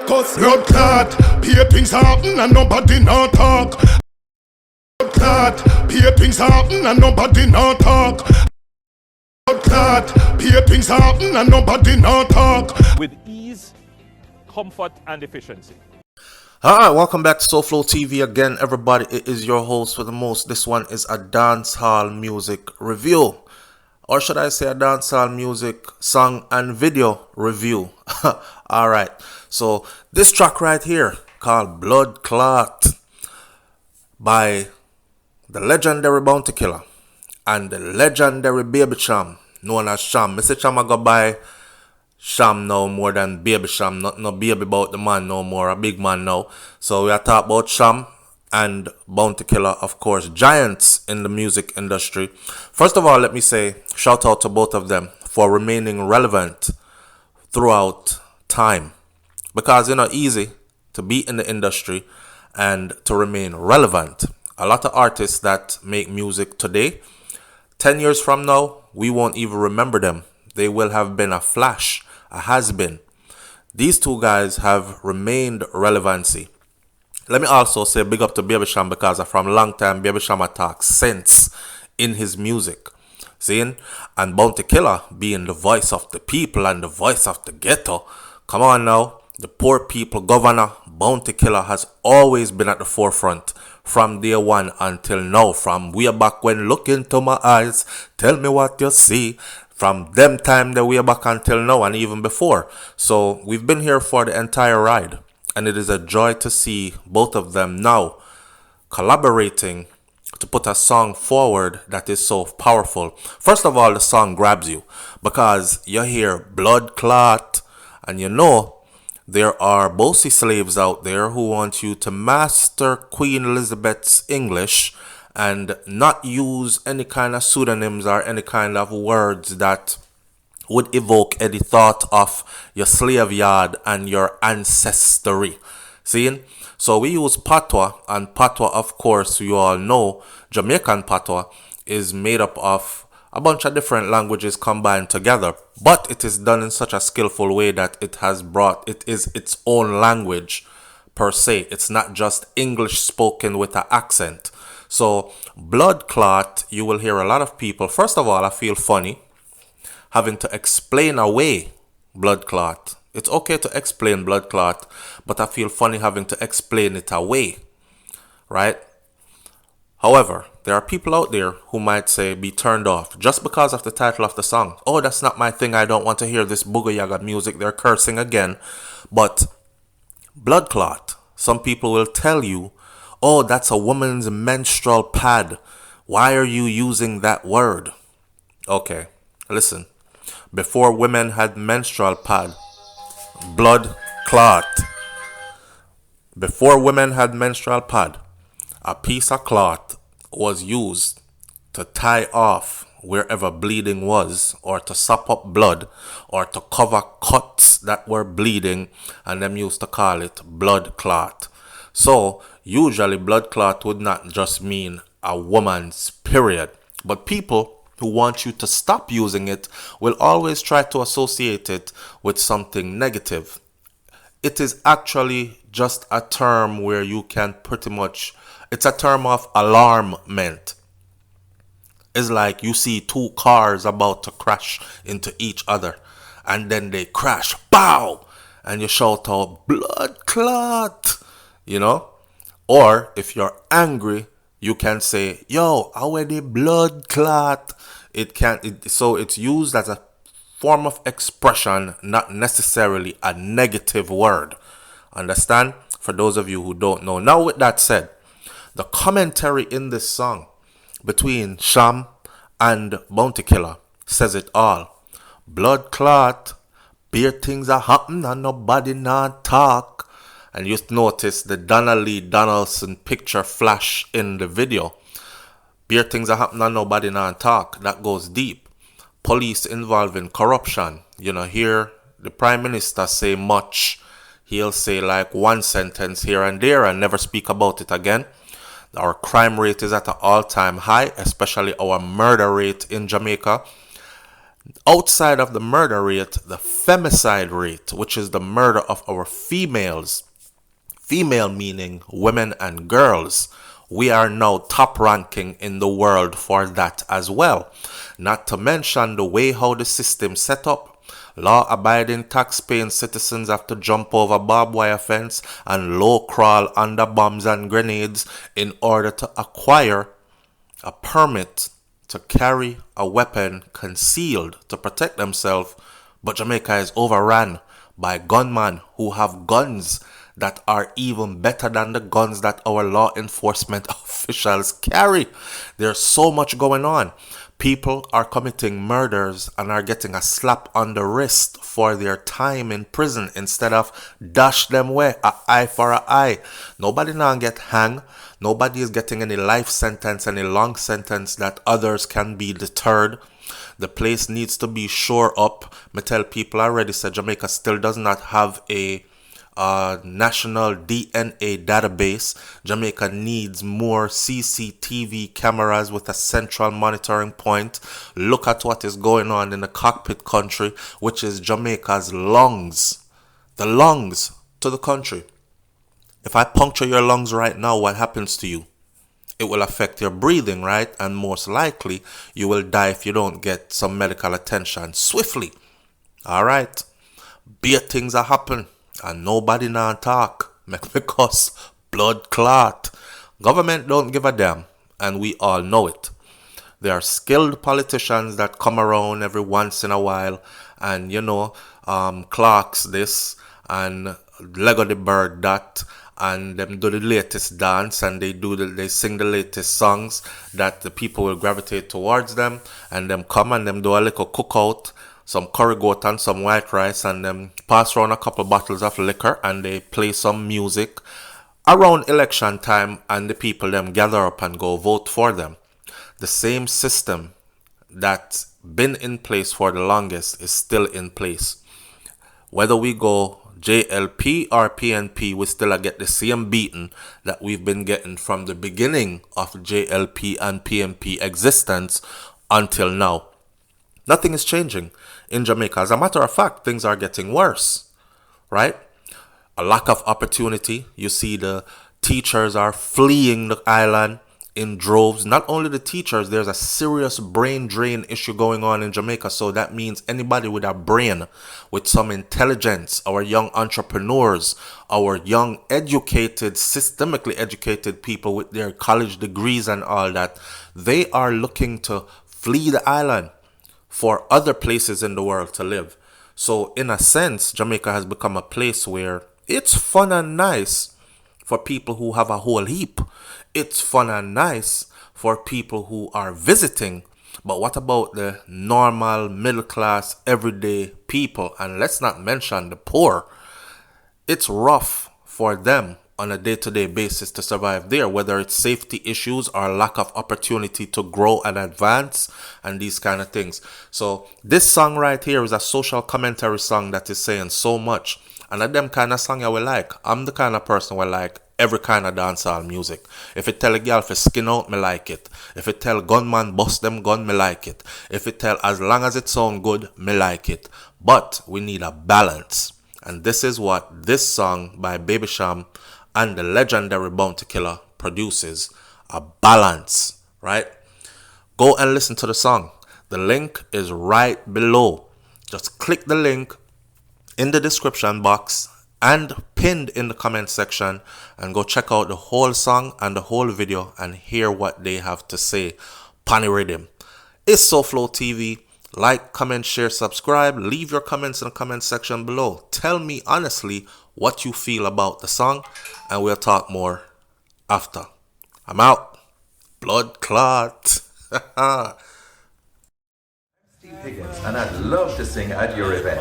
Cause blood clot, peer things happen and nobody not talk. Blood clot, peer things happen and nobody not talk. Blood clot, peer things happen and nobody not talk. With ease, comfort, and efficiency. Alright, welcome back to SouFLoTV again, everybody. It is your host for the most. This one is a dancehall music review. Or should I say a dancehall music song and video review. Alright, so this track right here called Bloodclaat by the legendary Bounty Killer and the legendary Baby Cham, known as Sham. Mr. Cham I go by Sham now more than Baby Sham. Not no baby about the man no more, a big man now. So we are talking about Sham and Bounty Killer, of course, giants in the music industry. First of all, let me say shout out to both of them for remaining relevant throughout time. Because it's not easy to be in the industry and to remain relevant. A lot of artists that make music today, 10 years from now, we won't even remember them. They will have been a flash, a has-been. These two guys have remained relevancy. Let me also say big up to Baby Sham because from a long time Baby Sham talks sense in his music. Seeing? And Bounty Killer being the voice of the people and the voice of the ghetto. Come on now. The poor people governor, Bounty Killer, has always been at the forefront from day one until now. From way back when, look into my eyes, tell me what you see. From them time the way back until now and even before. So we've been here for the entire ride. And it is a joy to see both of them now collaborating to put a song forward that is so powerful. First of all, the song grabs you because you hear Bloodclaat and you know there are bossy slaves out there who want you to master Queen Elizabeth's English and not use any kind of pseudonyms or any kind of words that would evoke any thought of your slave yard and your ancestry. Seeing? So we use patois, and patois, of course, you all know, Jamaican patois is made up of a bunch of different languages combined together, but it is done in such a skillful way that it is its own language per se. It's not just English spoken with an accent. So Bloodclaat, you will hear a lot of people. First of all, I feel funny having to explain away Bloodclaat. It's okay to explain Bloodclaat, but I feel funny having to explain it away, right? However, there are people out there who might say be turned off just because of the title of the song. Oh, that's not my thing. I don't want to hear this booger yaga music. They're cursing again. But Bloodclaat, some people will tell you, oh, that's a woman's menstrual pad. Why are you using that word? Okay, listen. Before women had menstrual pad, blood clot. Before women had menstrual pad, a piece of cloth was used to tie off wherever bleeding was, or to sop up blood, or to cover cuts that were bleeding, and them used to call it blood clot. So usually blood clot would not just mean a woman's period, but people who want you to stop using it will always try to associate it with something negative. It is actually just a term where you can pretty much, it's a term of alarmment. It's like you see two cars about to crash into each other and then they crash, pow, and you shout out blood clot, you know? Or if you're angry, you can say, yo, already blood clot. So it's used as a form of expression, not necessarily a negative word. Understand? For those of you who don't know. Now with that said, the commentary in this song between Sham and Bounty Killer says it all. Bloodclaat, beer things are happen and nobody not talk. And you notice the Donna Lee Donaldson picture flash in the video. Beer things are happening and nobody not talk. That goes deep. Police involved in corruption. You know, here the Prime Minister say much. He'll say like one sentence here and there and never speak about it again. Our crime rate is at an all-time high, especially our murder rate in Jamaica. Outside of the murder rate, the femicide rate, which is the murder of our females, female meaning women and girls, we are now top ranking in the world for that as well. Not to mention the way how the system set up. Law-abiding tax-paying citizens have to jump over barbed wire fence and low crawl under bombs and grenades in order to acquire a permit to carry a weapon concealed to protect themselves. But Jamaica is overrun by gunmen who have guns that are even better than the guns that our law enforcement officials carry. There's so much going on. People are committing murders and are getting a slap on the wrist for their time in prison instead of dash them away, a eye for a eye. Nobody now get hanged. Nobody is getting any life sentence, any long sentence that others can be deterred. The place needs to be shore up. Me tell people already, said Jamaica still does not have a national DNA database. Jamaica needs more CCTV cameras with a central monitoring point. Look at what is going on in the cockpit country, which is Jamaica's lungs. The lungs to the country. If I puncture your lungs right now, what happens to you? It will affect your breathing, right? And most likely, you will die if you don't get some medical attention swiftly. All right. Big things are happen. And nobody now talk. Make me cuss. Blood clot. Government don't give a damn. And we all know it. There are skilled politicians that come around every once in a while. And, Clark's this. And Lego the Bird that. And them do the latest dance. And they sing the latest songs that the people will gravitate towards them. And them come and them do a little cookout. Some curry goat and some white rice, and them pass around a couple bottles of liquor, and they play some music around election time, and the people them gather up and go vote for them. The same system that's been in place for the longest is still in place. Whether we go JLP or PNP, we still get the same beating that we've been getting from the beginning of JLP and PNP existence until now. Nothing is changing in Jamaica. As a matter of fact, things are getting worse, right? A lack of opportunity. You see the teachers are fleeing the island in droves. Not only the teachers, there's a serious brain drain issue going on in Jamaica. So that means anybody with a brain, with some intelligence, our young entrepreneurs, our young educated, systemically educated people with their college degrees and all that, they are looking to flee the island for other places in the world to live. So in a sense, Jamaica has become a place where it's fun and nice for people who have a whole heap. It's fun and nice for people who are visiting. But what about the normal, middle class, everyday people? And let's not mention the poor. It's rough for them on a day-to-day basis to survive there, whether it's safety issues or lack of opportunity to grow and advance and these kind of things. So this song right here is a social commentary song that is saying so much. And of them kind of song I will like. I'm the kind of person who like every kind of dancehall music. If it tell a girl for skin out, me like it. If it tell gunman bust them gun, me like it. If it tell as long as it sound good, me like it. But we need a balance. And this is what this song by Baby Sham and the legendary Bounty Killer produces. A balance, right? Go and listen to the song. The link is right below. Just click the link in the description box and pinned in the comment section and go check out the whole song and the whole video and hear what they have to say. Pani Rhythm. It's SouFLoTV. Like, comment, share, subscribe. Leave your comments in the comment section below. Tell me honestly what you feel about the song, and we'll talk more after. I'm out. Bloodclaat. Steve Higgins, and I'd love to sing at your event.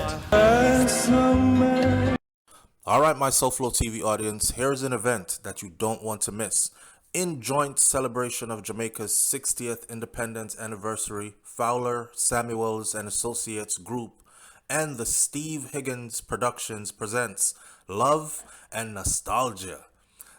Alright, my SouFLoTV audience, here's an event that you don't want to miss. In joint celebration of Jamaica's 60th independence anniversary, Fowler, Samuels and Associates Group and the Steve Higgins Productions presents Love and Nostalgia.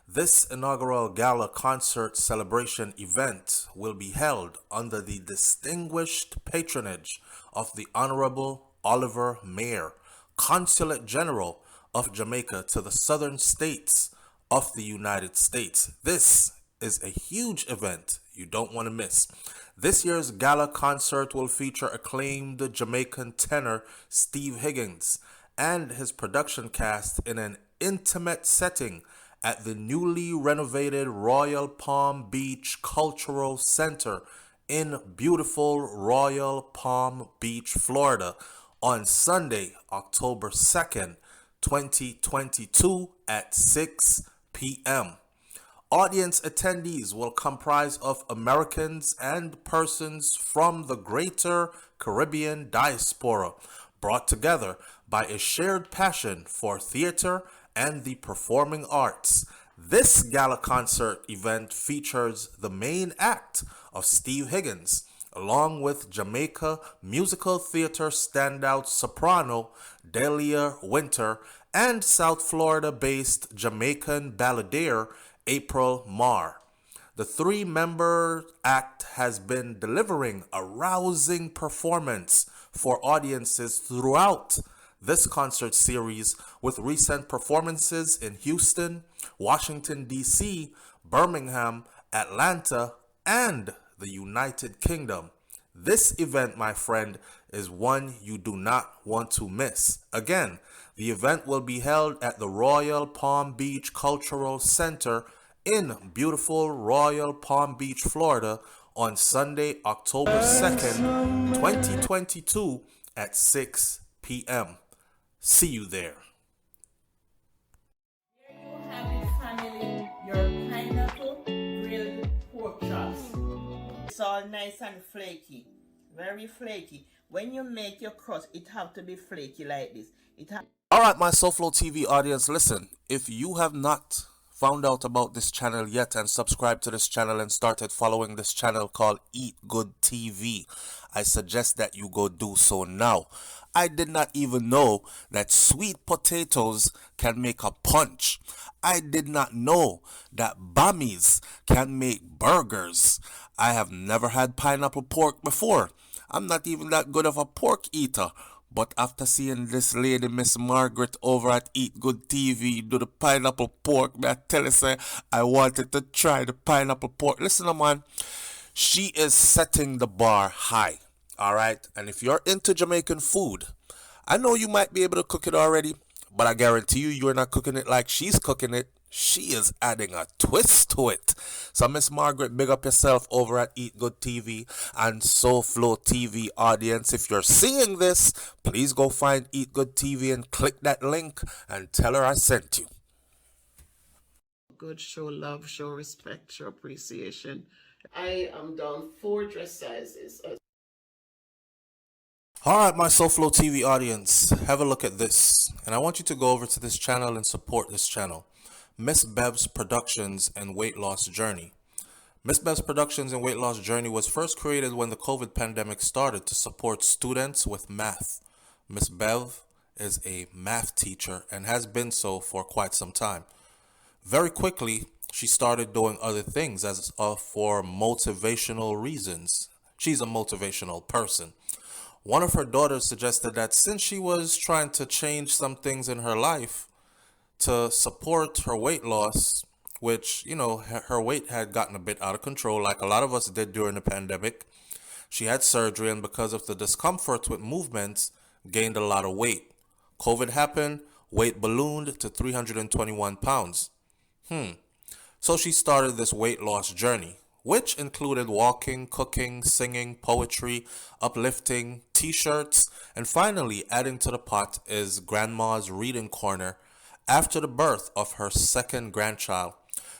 This inaugural gala concert celebration event will be held under the distinguished patronage of the Honorable Oliver Mayer, Consulate General of Jamaica to the Southern States of the United States. This is a huge event you don't want to miss. This year's gala concert will feature acclaimed Jamaican tenor Steve Higgins and his production cast in an intimate setting at the newly renovated Royal Palm Beach Cultural Center in beautiful Royal Palm Beach, Florida on Sunday, October 2nd, 2022 at 6 p.m. Audience attendees will comprise of Americans and persons from the greater Caribbean diaspora, brought together by a shared passion for theater and the performing arts. This gala concert event features the main act of Steve Higgins, along with Jamaica musical theater standout soprano Delia Winter and South Florida-based Jamaican balladeer April Marr. The three-member act has been delivering a rousing performance for audiences throughout this concert series, with recent performances in Houston, Washington, D.C., Birmingham, Atlanta, and the United Kingdom. This event, my friend, is one you do not want to miss. Again, the event will be held at the Royal Palm Beach Cultural Center in beautiful Royal Palm Beach, Florida on Sunday, October 2nd, 2022 at 6 p.m. See you there. Here you have it, family, your pineapple grilled pork chops. It's all nice and flaky, very flaky. When you make your crust, it have to be flaky like this. Alright, my SouFLoTV audience, listen, if you have not found out about this channel yet and subscribed to this channel and started following this channel called Eat Good TV, I suggest that you go do so now. I did not even know that sweet potatoes can make a punch. I did not know that bammies can make burgers. I have never had pineapple pork before. I'm not even that good of a pork eater. But after seeing this lady, Miss Margaret, over at Eat Good TV do the pineapple pork, I tell you, say, I wanted to try the pineapple pork. Listen, man, she is setting the bar high, all right? And if you're into Jamaican food, I know you might be able to cook it already, but I guarantee you, you're not cooking it like she's cooking it. She is adding a twist to it. So, Miss Margaret, big up yourself over at Eat Good TV and SouFLoTV audience. If you're seeing this, please go find Eat Good TV and click that link and tell her I sent you. Good, show love, show respect, show appreciation. I am down 4 dress sizes. Alright, my SouFLoTV audience, have a look at this. And I want you to go over to this channel and support this channel. Miss Bev's Productions and Weight Loss Journey. Miss Bev's Productions and Weight Loss Journey was first created when the COVID pandemic started to support students with math. Miss Bev is a math teacher and has been so for quite some time. Very quickly, she started doing other things for motivational reasons. She's a motivational person. One of her daughters suggested that since she was trying to change some things in her life, to support her weight loss, which, you know, her weight had gotten a bit out of control like a lot of us did during the pandemic. She had surgery and because of the discomfort with movements, gained a lot of weight. COVID happened, weight ballooned to 321 pounds. So she started this weight loss journey, which included walking, cooking, singing, poetry, uplifting, t-shirts, and finally adding to the pot is Grandma's Reading Corner, after the birth of her second grandchild.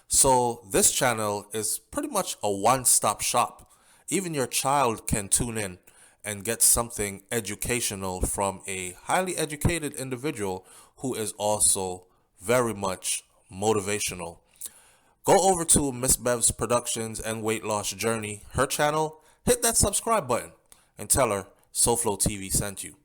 So this channel is pretty much a one-stop shop. Even your child can tune in and get something educational from a highly educated individual who is also very much motivational. Go over to Miss Bev's Productions and Weight Loss Journey, her channel, hit that subscribe button and tell her SouFLoTV sent you.